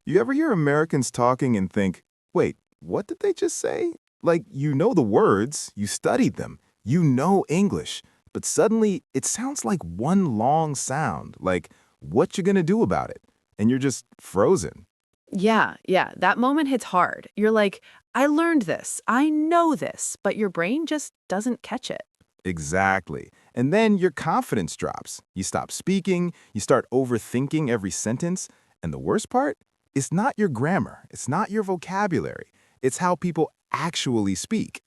You ever hear Americans talking and think, wait, what did they just say? Like, you know the words, you studied them, you know English, but suddenly it sounds like one long sound, like, what you gonna do about it? And you're just frozen. Yeah, that moment hits hard. You're like, I learned this, I know this, but your brain just doesn't catch it. Exactly. And then your confidence drops. You stop speaking, you start overthinking every sentence. And the worst part? It's not your grammar, it's not your vocabulary, it's how people actually speak.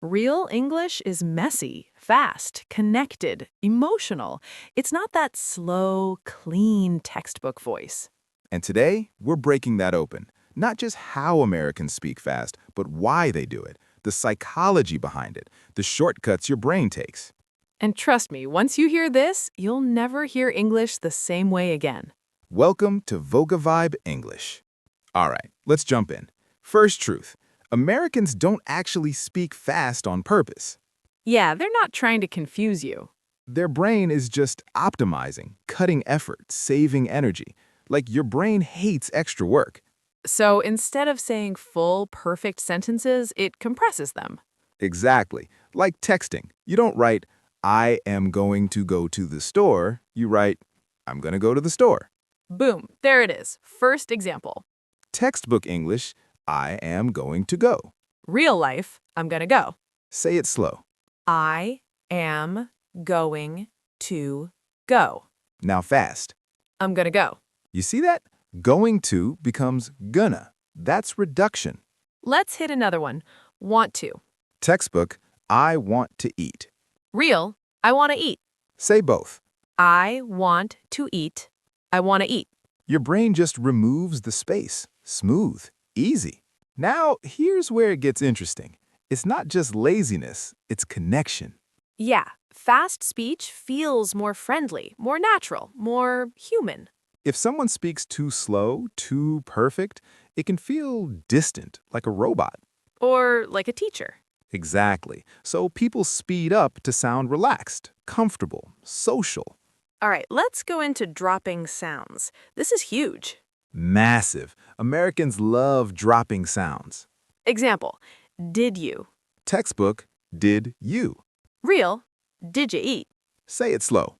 Real English is messy, fast, connected, emotional. It's not that slow, clean textbook voice. And today, we're breaking that open. Not just how Americans speak fast, but why they do it, the psychology behind it, the shortcuts your brain takes. And trust me, once you hear this, you'll never hear English the same way again. Welcome to Vocavibe English. All right, let's jump in. First truth, Americans don't actually speak fast on purpose. Yeah, they're not trying to confuse you. Their brain is just optimizing, cutting effort, saving energy. Like your brain hates extra work. So instead of saying full, perfect sentences, it compresses them. Exactly. Like texting. You don't write, I am going to go to the store. You write, I'm going to go to the store. Boom, there it is. First example. Textbook English, I am going to go. Real life, I'm gonna go. Say it slow. I am going to go. Now fast. I'm gonna go. You see that? Going to becomes gonna. That's reduction. Let's hit another one. Want to. Textbook, I want to eat. Real, I want to eat. Say both. I want to eat. I want to eat. Your brain just removes the space. Smooth. Easy. Now, here's where it gets interesting. It's not just laziness, it's connection. Yeah, fast speech feels more friendly, more natural, more human. If someone speaks too slow, too perfect, it can feel distant, like a robot. Or like a teacher. Exactly. So people speed up to sound relaxed, comfortable, social. All right, let's go into dropping sounds. This is huge. Massive. Americans love dropping sounds. Example, did you? Textbook, did you? Real, did you eat? Say it slow.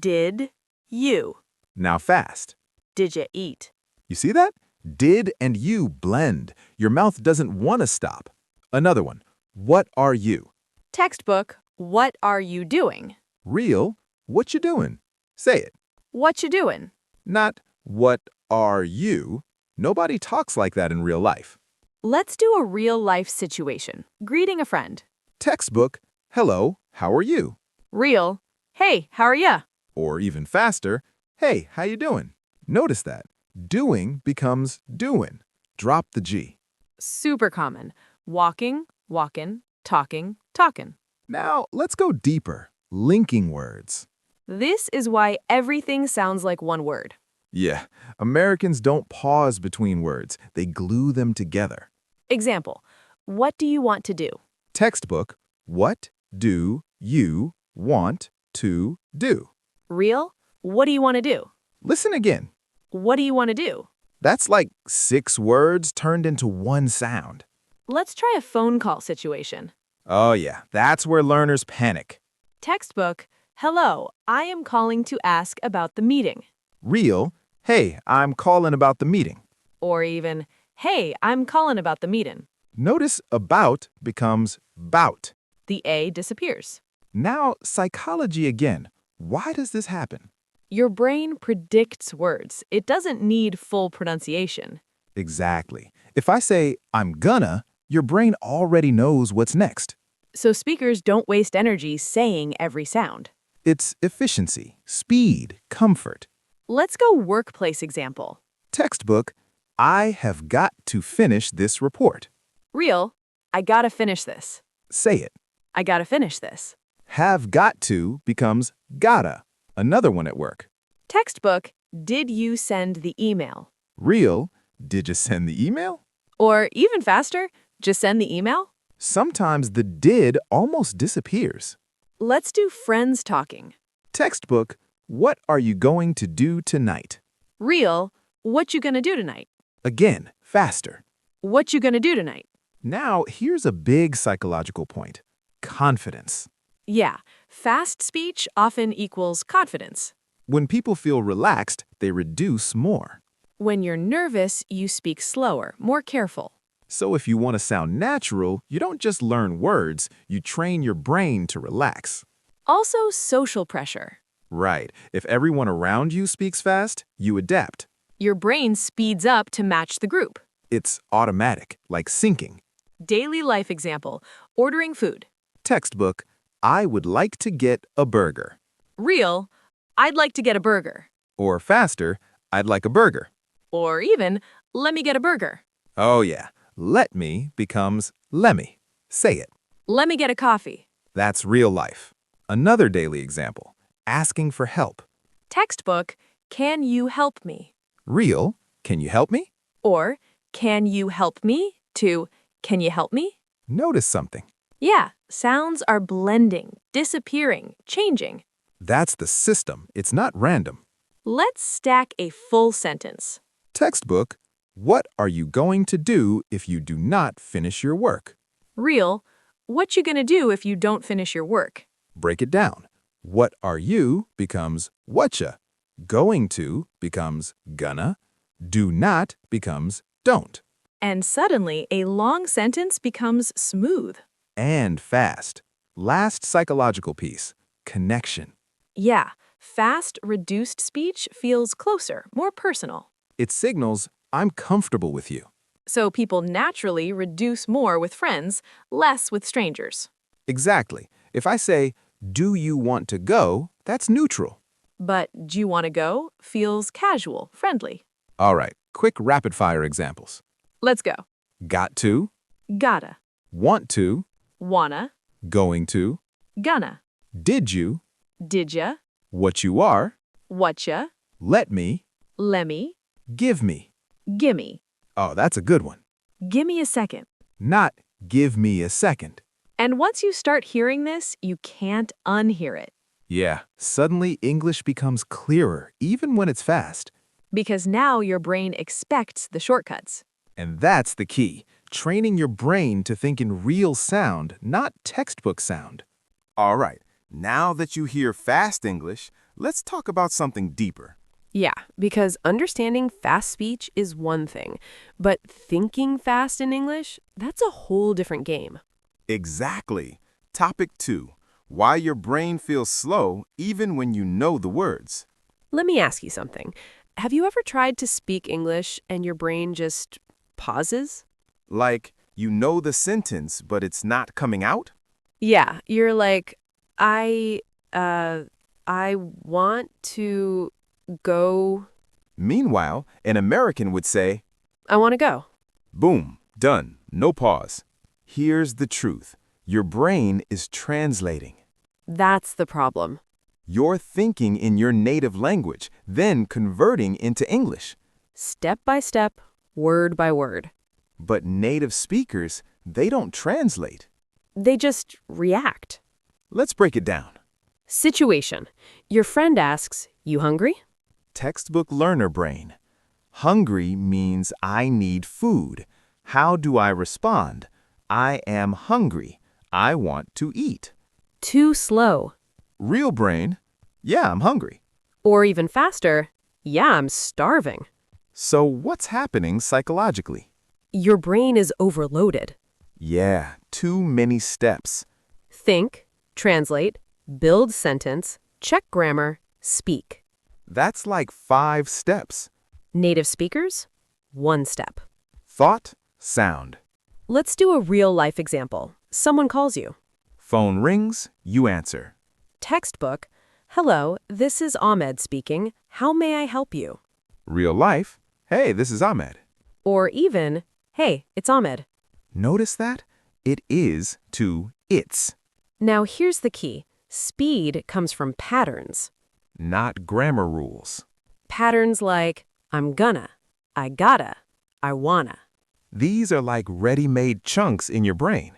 Did you? Now fast. Did you eat? You see that? Did and you blend. Your mouth doesn't want to stop. Another one. What are you? Textbook, what are you doing? Real, what you doing? Say it. What you doing? Not, what are you? Nobody talks like that in real life. Let's do a real-life situation. Greeting a friend. Textbook, hello, how are you? Real, hey, how are ya? Or even faster, hey, how you doing? Notice that. Doing becomes doing. Drop the G. Super common. Walking, walkin', talking, talkin'. Now, let's go deeper. Linking words. This is why everything sounds like one word. Yeah, Americans don't pause between words. They glue them together. Example, what do you want to do? Textbook, what do you want to do? Real, what do you want to do? Listen again. What do you want to do? That's like 6 words turned into one sound. Let's try a phone call situation. Oh yeah, that's where learners panic. Textbook, hello, I am calling to ask about the meeting. Real, hey, I'm calling about the meeting. Or even, hey, I'm calling about the meeting. Notice about becomes bout. The A disappears. Now, psychology again. Why does this happen? Your brain predicts words. It doesn't need full pronunciation. Exactly. If I say, I'm gonna, your brain already knows what's next. So speakers don't waste energy saying every sound. It's efficiency, speed, comfort. Let's go workplace example. Textbook, I have got to finish this report. Real, I gotta finish this. Say it. I gotta finish this. Have got to becomes gotta. Another one at work. Textbook, did you send the email? Real, did you send the email? Or even faster, just send the email? Sometimes the did almost disappears. Let's do friends talking. Textbook, what are you going to do tonight? Real, what you gonna do tonight? Again, faster. What you gonna do tonight? Now, here's a big psychological point. Confidence. Yeah, fast speech often equals confidence. When people feel relaxed, they reduce more. When you're nervous, you speak slower, more careful. So if you want to sound natural, you don't just learn words, you train your brain to relax. Also, social pressure. Right. If everyone around you speaks fast, you adapt. Your brain speeds up to match the group. It's automatic, like syncing. Daily life example, ordering food. Textbook, I would like to get a burger. Real, I'd like to get a burger. Or faster, I'd like a burger. Or even, let me get a burger. Oh yeah, let me becomes lemme. Say it. Let me get a coffee. That's real life. Another daily example, asking for help. Textbook, can you help me? Real, can you help me? Or, can you help me? To, can you help me? Notice something. Yeah, sounds are blending, disappearing, changing. That's the system, it's not random. Let's stack a full sentence. Textbook, what are you going to do if you do not finish your work? Real, what you gonna do if you don't finish your work? Break it down. What are you becomes whatcha. Going to becomes gonna. Do not becomes don't. And suddenly, a long sentence becomes smooth. And fast. Last psychological piece, connection. Yeah, fast, reduced speech feels closer, more personal. It signals, I'm comfortable with you. So people naturally reduce more with friends, less with strangers. Exactly. If I say, do you want to go, that's neutral. But do you want to go feels casual, friendly. All right, quick rapid-fire examples. Let's go. Got to, Gotta, want to, wanna, going to, gonna, did you, didya, what you are, whatcha, let me, lemme, give me. gimme. Oh, that's a good one. Gimme a second. Not give me a second. And once you start hearing this, you can't unhear it. Yeah, suddenly English becomes clearer, even when it's fast. Because now your brain expects the shortcuts. And that's the key, training your brain to think in real sound, not textbook sound. All right, now that you hear fast English, let's talk about something deeper. Yeah, because understanding fast speech is one thing, but thinking fast in English, that's a whole different game. Exactly. Topic 2. Why your brain feels slow even when you know the words. Let me ask you something. Have you ever tried to speak English and your brain just pauses? Like, you know the sentence, but it's not coming out? Yeah, you're like, I want to go. Meanwhile, an American would say, I want to go. boom, done, no pause. Here's the truth. Your brain is translating. That's the problem. You're thinking in your native language, then converting into English. Step by step, word by word. But native speakers, they don't translate. They just react. Let's break it down. Situation. Your friend asks, you hungry? Textbook learner brain. Hungry means I need food. How do I respond? I am hungry. I want to eat. Too slow. Real brain. Yeah, I'm hungry. Or even faster, yeah, I'm starving. So what's happening psychologically? Your brain is overloaded. Yeah, too many steps. Think, translate, build sentence, check grammar, speak. That's like 5 steps. Native speakers, 1 step. Thought, sound. Let's do a real-life example. Someone calls you. Phone rings, you answer. Textbook, hello, this is Ahmed speaking. How may I help you? Real life, hey, this is Ahmed. Or even, hey, it's Ahmed. Notice that? It is to it's, Now here's the key. Speed comes from patterns. not grammar rules. Patterns like, I'm gonna, I gotta, I wanna. These are like ready-made chunks in your brain.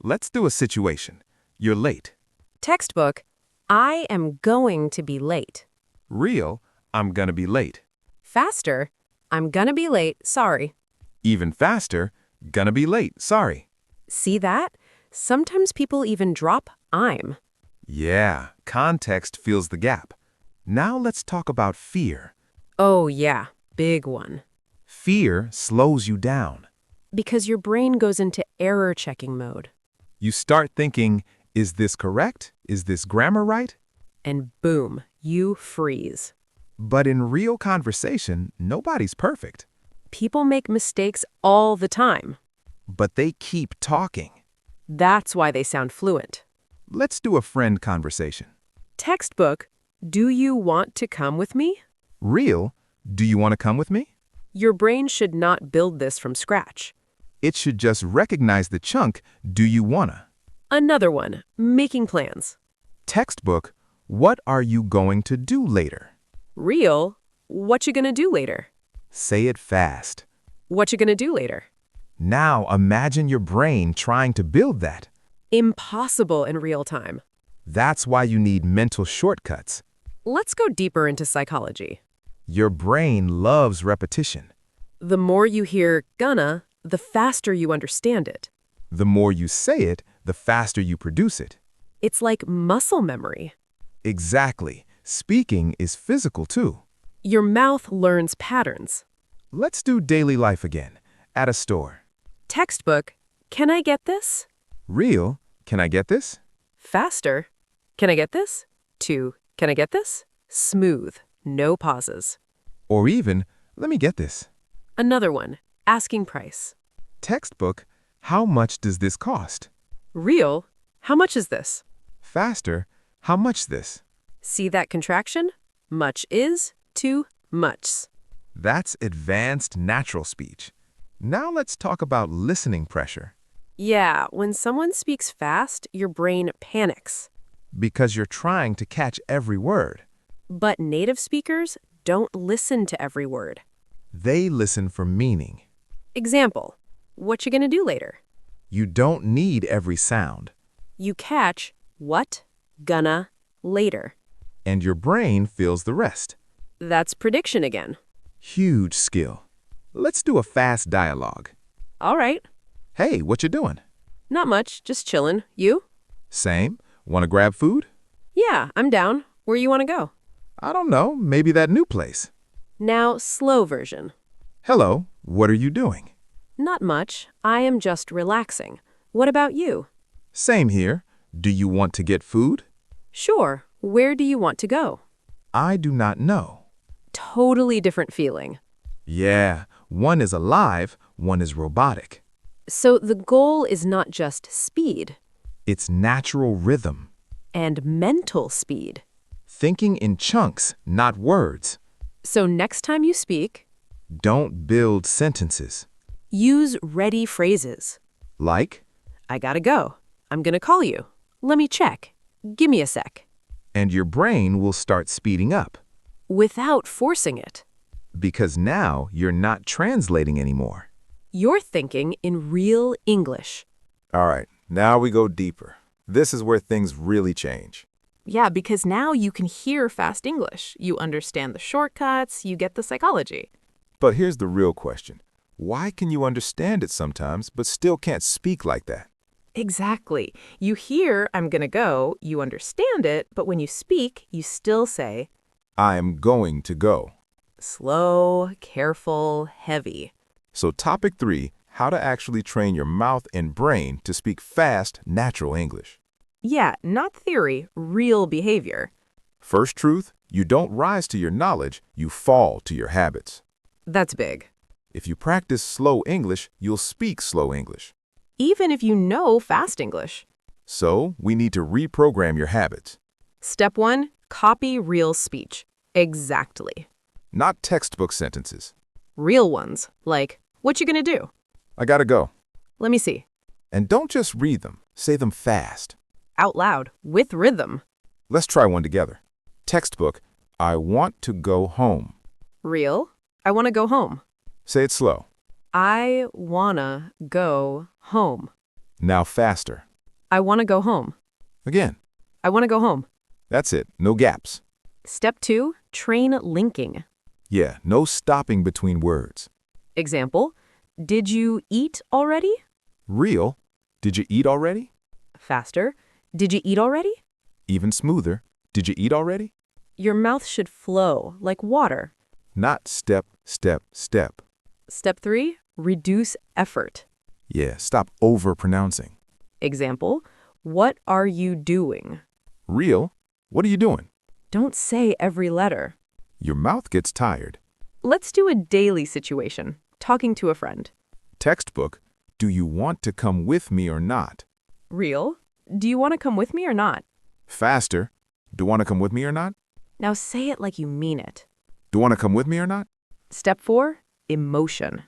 Let's do a situation. You're late. Textbook, I am going to be late. Real, I'm gonna be late. Faster, I'm gonna be late, sorry. Even faster, gonna be late, sorry. See that? Sometimes people even drop I'm. Yeah, context fills the gap. Now let's talk about fear. Oh yeah, big one. Fear slows you down. Because your brain goes into error checking mode. You start thinking, is this correct? Is this grammar right? And boom, you freeze. But in real conversation, nobody's perfect. People make mistakes all the time. But they keep talking. That's why they sound fluent. Let's do a friend conversation. Textbook, do you want to come with me? Real, do you want to come with me? Your brain should not build this from scratch. It should just recognize the chunk, do you wanna? Another one, making plans. Textbook, what are you going to do later? Real, what you gonna do later? Say it fast. What you gonna do later? Now imagine your brain trying to build that. Impossible in real time. That's why you need mental shortcuts. Let's go deeper into psychology. Your brain loves repetition. The more you hear gonna, the faster you understand it. The more you say it, the faster you produce it. It's like muscle memory. Exactly. Speaking is physical too. Your mouth learns patterns. Let's do daily life again. At a store. Textbook, can I get this? Real, can I get this? Faster, can I get this? To, can I get this? Smooth, no pauses. Or even, let me get this. Another one, asking price. Textbook, how much does this cost? Real, how much is this? Faster, how much this? See that contraction? Much is to much. That's advanced natural speech. Now let's talk about listening pressure. Yeah, when someone speaks fast, your brain panics. Because you're trying to catch every word. But native speakers don't listen to every word. They listen for meaning. Example, what you gonna do later? You don't need every sound. You catch what, gonna, later. And your brain fills the rest. That's prediction again. Huge skill. Let's do a fast dialogue. All right. Hey, what you doing? Not much, just chillin'. You? Same. Want to grab food? Yeah, I'm down. Where you want to go? I don't know. Maybe that new place. Now, slow version. Hello. What are you doing? Not much. I am just relaxing. What about you? Same here. Do you want to get food? Sure. Where do you want to go? I do not know. Totally different feeling. Yeah, one is alive, one is robotic. So the goal is not just speed It's natural rhythm. and mental speed. Thinking in chunks, not words. So next time you speak, Don't build sentences. use ready phrases. Like, I gotta go. I'm gonna call you. Let me check. Give me a sec. and your brain will start speeding up. Without forcing it. Because now you're not translating anymore. You're thinking in real English. All right, now we go deeper. This is where things really change. Yeah, because now you can hear fast English. You understand the shortcuts, you get the psychology. But here's the real question. Why can you understand it sometimes, but still can't speak like that? Exactly. You hear, I'm gonna go, you understand it, but when you speak, you still say, I am going to go. slow, careful, heavy. So topic 3, how to actually train your mouth and brain to speak fast, natural English. Yeah, not theory, real behavior. First truth, you don't rise to your knowledge, you fall to your habits. That's big. If you practice slow English, you'll speak slow English. Even if you know fast English. So we need to reprogram your habits. Step 1, copy real speech. Exactly. Not textbook sentences. Real ones, like, what you gonna do? I gotta go. Let me see. And don't just read them, say them fast. Out loud, with rhythm. Let's try one together. Textbook, I want to go home. Real, I wanna go home. Say it slow. I wanna go home. Now faster. I wanna go home. Again. I wanna go home. That's it, no gaps. Step 2, train linking. Yeah, no stopping between words. Example, did you eat already? Real, did you eat already? Faster, did you eat already? Even smoother, did you eat already? Your mouth should flow like water. Not step, step, step. Step 3, reduce effort. Yeah, stop overpronouncing. Example, what are you doing? Real, what are you doing? Don't say every letter. Your mouth gets tired. Let's do a daily situation, talking to a friend. Textbook, do you want to come with me or not? Real, do you want to come with me or not? Faster, do you want to come with me or not? Now say it like you mean it. Do you want to come with me or not? Step 4, emotion.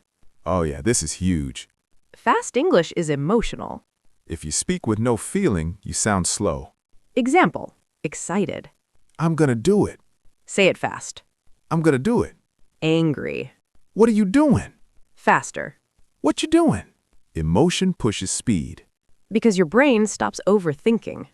Oh yeah, this is huge. Fast English is emotional. If you speak with no feeling, you sound slow. Example, excited. I'm gonna do it. Say it fast. I'm gonna do it. Angry. What are you doing? Faster. What you doing? Emotion pushes speed. Because your brain stops overthinking.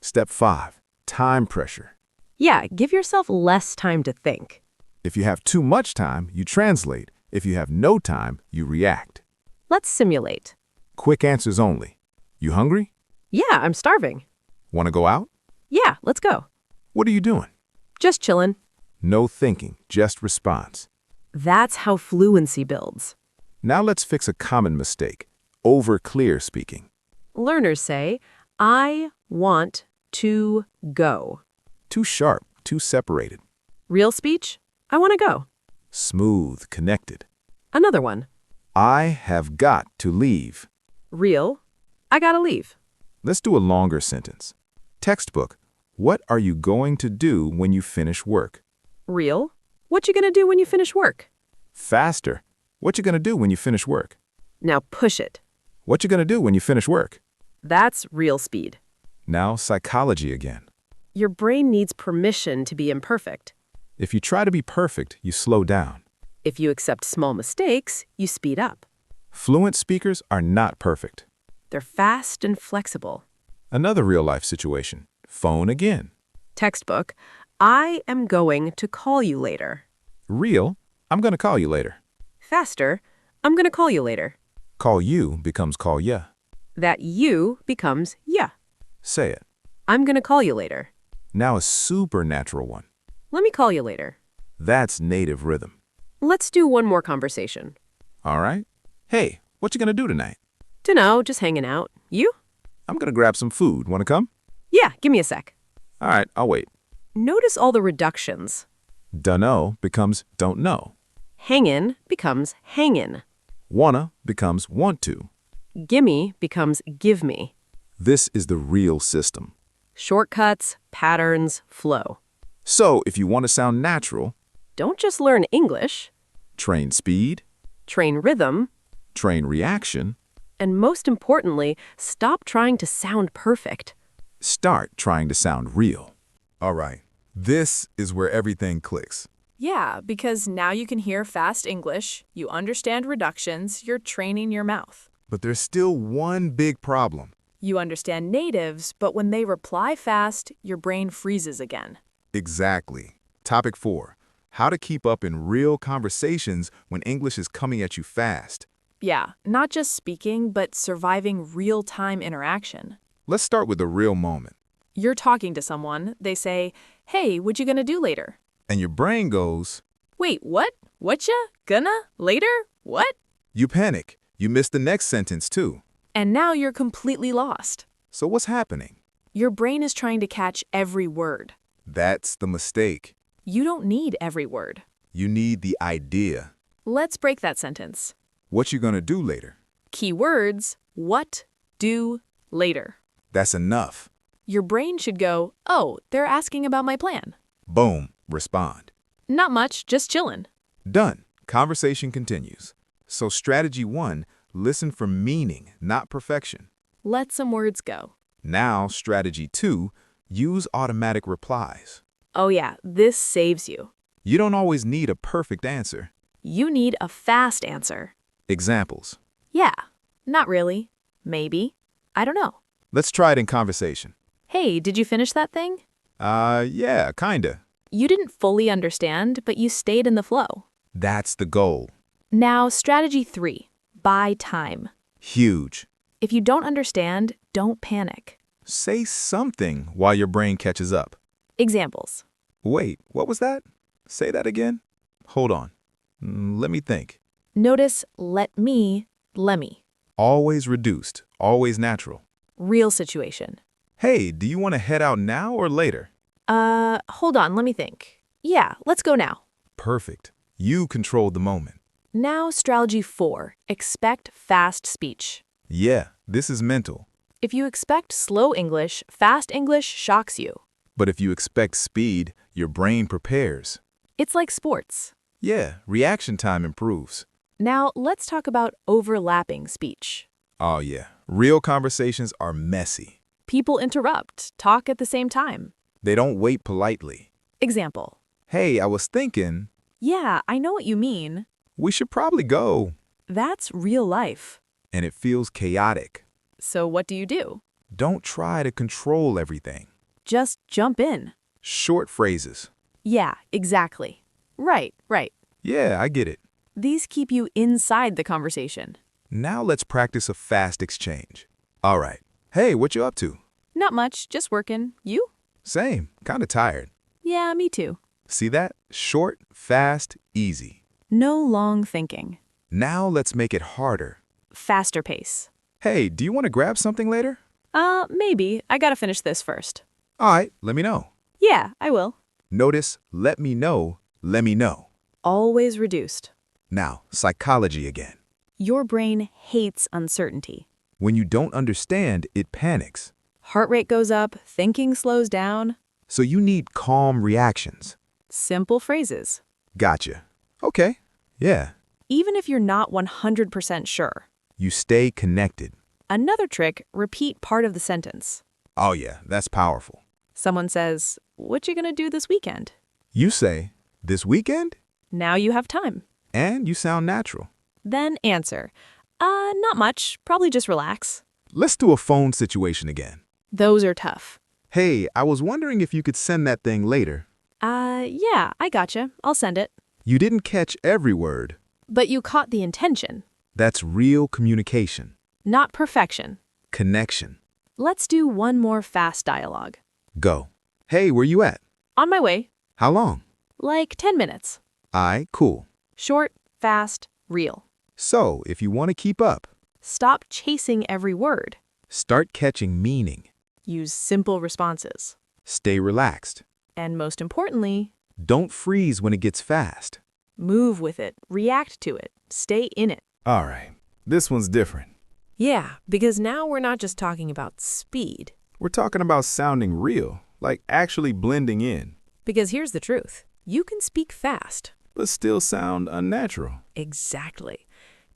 Step 5, time pressure. Yeah, give yourself less time to think. If you have too much time, you translate. If you have no time, you react. Let's simulate. Quick answers only. You hungry? Yeah, I'm starving. Want to go out? Yeah, let's go. What are you doing? Just chillin'. No thinking, just response. That's how fluency builds. Now let's fix a common mistake. Over-clear speaking. Learners say, I want to go. Too sharp, too separated. Real speech, I want to go. Smooth, connected. Another one. I have got to leave. Real, I gotta leave. Let's do a longer sentence. Textbook, what are you going to do when you finish work? Real, what you gonna do when you finish work? Faster, what you gonna do when you finish work? Now push it. What you gonna do when you finish work? That's real speed. Now psychology again. Your brain needs permission to be imperfect. If you try to be perfect, you slow down. If you accept small mistakes, you speed up. Fluent speakers are not perfect. They're fast and flexible. Another real-life situation. Phone again. Textbook, I am going to call you later. Real, I'm gonna call you later. Faster, I'm gonna call you later. Call you becomes call ya. That you becomes yeah. Say it. I'm gonna call you later. Now a supernatural one. Let me call you later. That's native rhythm. Let's do one more conversation. All right? Hey, what you gonna do tonight? Dunno, just hanging out. You? I'm gonna grab some food. Wanna come? Yeah, give me a sec. All right, I'll wait. Notice all the reductions. Dunno becomes don't know. Hangin' becomes hangin'. Wanna becomes want to. Gimme becomes give me. This is the real system. Shortcuts, patterns, flow. So if you want to sound natural, Don't just learn English, train speed, train rhythm, train reaction, and most importantly, stop trying to sound perfect. start trying to sound real. All right, this is where everything clicks. Yeah, because now you can hear fast English, you understand reductions, you're training your mouth. But there's still one big problem. You understand natives, but when they reply fast, your brain freezes again. Exactly. Topic 4. How to keep up in real conversations when English is coming at you fast. Yeah, not just speaking, but surviving real-time interaction. Let's start with a real moment. You're talking to someone, they say, hey, what you gonna do later? And your brain goes, Wait, what? Whatcha? Gonna? Later? What? you panic. You miss the next sentence too. And now you're completely lost. So what's happening? Your brain is trying to catch every word. That's the mistake. You don't need every word. You need the idea. Let's break that sentence. What you gonna do later? Key words, what, do, later. That's enough. Your brain should go, oh, they're asking about my plan. Boom, respond. Not much, just chillin'. Done. Conversation continues. So strategy 1, listen for meaning, not perfection. Let some words go. Now strategy 2, use automatic replies. Oh yeah, this saves you. You don't always need a perfect answer. You need a fast answer. Examples. Yeah, not really. Maybe. I don't know. Let's try it in conversation. Hey, did you finish that thing? Yeah, kinda. You didn't fully understand, but you stayed in the flow. That's the goal. Now, strategy 3, buy time. Huge. If you don't understand, don't panic. Say something while your brain catches up. Examples. Wait, what was that? Say that again? Hold on. Let me think. Notice let me. Always reduced, always natural. Real situation. Hey, do you want to head out now or later? Hold on, let me think. Yeah, let's go now. Perfect. You controlled the moment. Now, strategy 4, expect fast speech. Yeah, this is mental. If you expect slow English, fast English shocks you. But if you expect speed, your brain prepares. It's like sports. Yeah, reaction time improves. Now, let's talk about overlapping speech. Oh yeah, real conversations are messy. People interrupt, talk at the same time. They don't wait politely. Example. Hey, I was thinking, Yeah, I know what you mean. we should probably go. That's real life. And it feels chaotic. So what do you do? Don't try to control everything. Just jump in. Short phrases. Yeah, exactly. Right. Yeah, I get it. These keep you inside the conversation. Now let's practice a fast exchange. All right. Hey, what you up to? Not much, just working. You? Same. Kinda tired. Yeah, me too. See that? Short, fast, easy. No long thinking. Now let's make it harder. Faster pace. Hey, do you want to grab something later? Maybe. I gotta finish this first. All right, let me know. Yeah, I will. Notice, let me know, let me know. Always reduced. Now, psychology again. Your brain hates uncertainty. When you don't understand, it panics. Heart rate goes up, thinking slows down. So you need calm reactions. Simple phrases. Gotcha. Okay. Yeah. Even if you're not 100% sure. You stay connected. Another trick, repeat part of the sentence. Oh yeah, that's powerful. Someone says, "What you gonna do this weekend?" You say, this weekend? Now you have time. And you sound natural. Then answer, not much, probably just relax." Let's do a phone situation again. Those are tough. Hey, I was wondering if you could send that thing later. Yeah, I gotcha. I'll send it. You didn't catch every word. But you caught the intention, That's real communication. not perfection. Connection. Let's do one more fast dialogue. Go. Hey, where you at? On my way. How long? Like 10 minutes. Cool. Short, fast, real. So, if you want to keep up, Stop chasing every word. start catching meaning. Use simple responses. Stay relaxed. And most importantly, Don't freeze when it gets fast. move with it, react to it, stay in it. All right. This one's different. Yeah, because now we're not just talking about speed. We're talking about sounding real, like actually blending in, Because here's the truth. You can speak fast. but still sound unnatural. Exactly.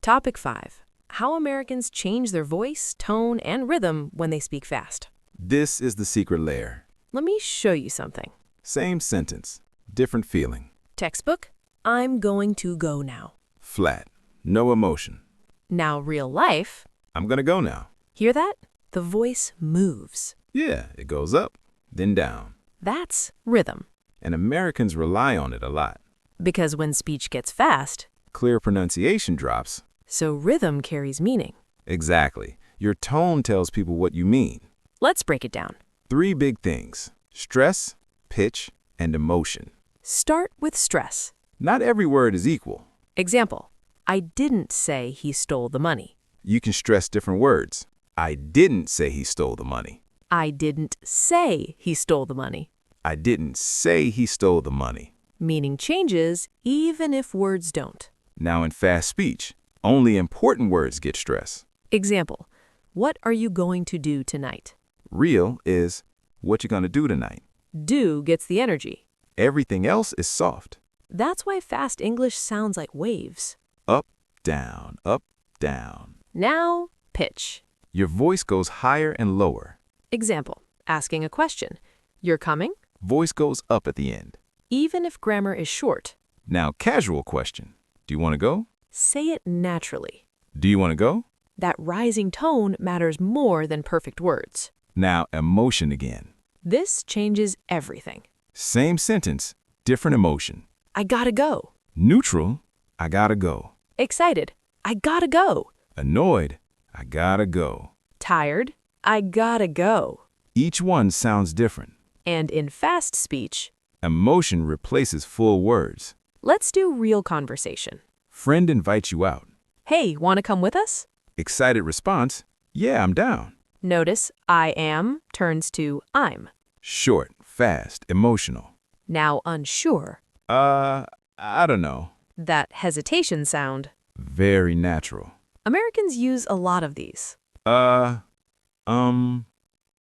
Topic 5. How Americans change their voice, tone, and rhythm when they speak fast. This is the secret layer. Let me show you something. Same sentence, different feeling. Textbook, I'm going to go now. Flat, no emotion. Now real life, I'm gonna go now. hear that? The voice moves. Yeah, it goes up, then down. That's rhythm. And Americans rely on it a lot. Because when speech gets fast, Clear pronunciation drops. so rhythm carries meaning. Exactly. Your tone tells people what you mean. Let's break it down. 3 big things: stress, pitch, and emotion. Start with stress. Not every word is equal. Example, I didn't say he stole the money. You can stress different words. I didn't say he stole the money. I didn't say he stole the money. I didn't say he stole the money. Meaning changes even if words don't. Now in fast speech, only important words get stress. Example, what are you going to do tonight? Real is, what you gonna do tonight? Do gets the energy. Everything else is soft. That's why fast English sounds like waves. Up, down, up, down. Now, pitch. Your voice goes higher and lower. Example, asking a question. You're coming? Voice goes up at the end. Even if grammar is short, Now casual question. Do you want to go? say it naturally. Do you want to go? That rising tone matters more than perfect words. Now emotion again. This changes everything. Same sentence, Different emotion. I gotta go. Neutral. I gotta go. Excited. I gotta go. Annoyed. I gotta go. Tired. I gotta go. Each one sounds different. And in fast speech, Emotion replaces full words. let's do real conversation. Friend invites you out. Hey, wanna come with us? Excited response. Yeah, I'm down. Notice I am turns to I'm. Short, fast, emotional. Now unsure. I don't know. That hesitation sound. Very natural. Americans use a lot of these.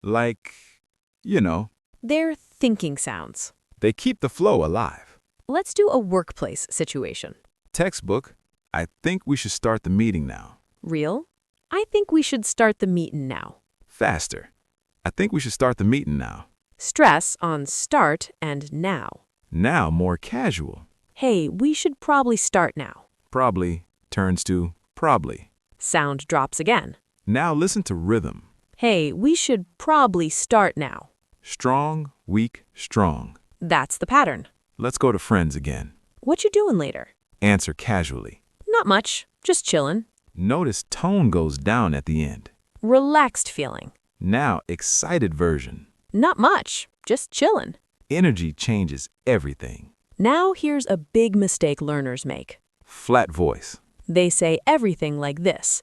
Like, you know, They're thinking sounds. they keep the flow alive. Let's do a workplace situation. Textbook, I think we should start the meeting now. Real? I think we should start the meetin' now. Faster. I think we should start the meeting now. Stress on start and now. Now more casual. Hey, we should probably start now. Probably turns to probably. Sound drops again. Now listen to rhythm. Hey, we should probably start now. Strong, weak, strong. That's the pattern. Let's go to friends again. What you doing later? Answer casually. Not much, just chillin'. Notice tone goes down at the end. Relaxed feeling. Now excited version. Not much, just chillin'. Energy changes everything. Now here's a big mistake learners make. Flat voice. They say everything like this.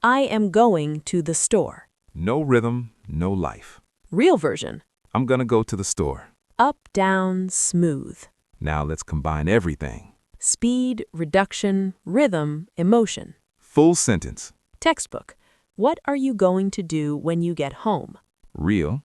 I am going to the store. No rhythm, no life. Real version. I'm gonna go to the store. Up, down, smooth. Now let's combine everything. Speed, reduction, rhythm, emotion. Full sentence. Textbook. What are you going to do when you get home? Real.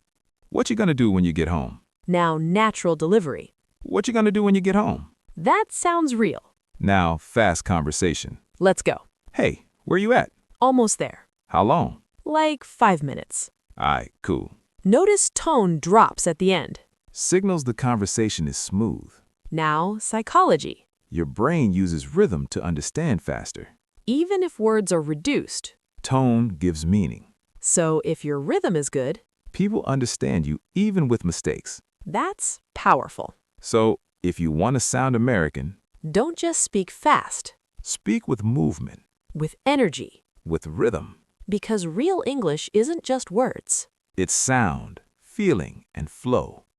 What you gonna do when you get home? Now natural delivery. What you gonna do when you get home? That sounds real. Now fast conversation. Let's go. Hey, where you at? Almost there. How long? Like 5 minutes. Aight, cool. Notice tone drops at the end. Signals the conversation is smooth. Now psychology. Your brain uses rhythm to understand faster. Even if words are reduced. Tone gives meaning. So if your rhythm is good, People understand you even with mistakes. that's powerful. So, if you want to sound American, Don't just speak fast, speak with movement, with energy. with rhythm. Because real English isn't just words. It's sound, feeling, and flow.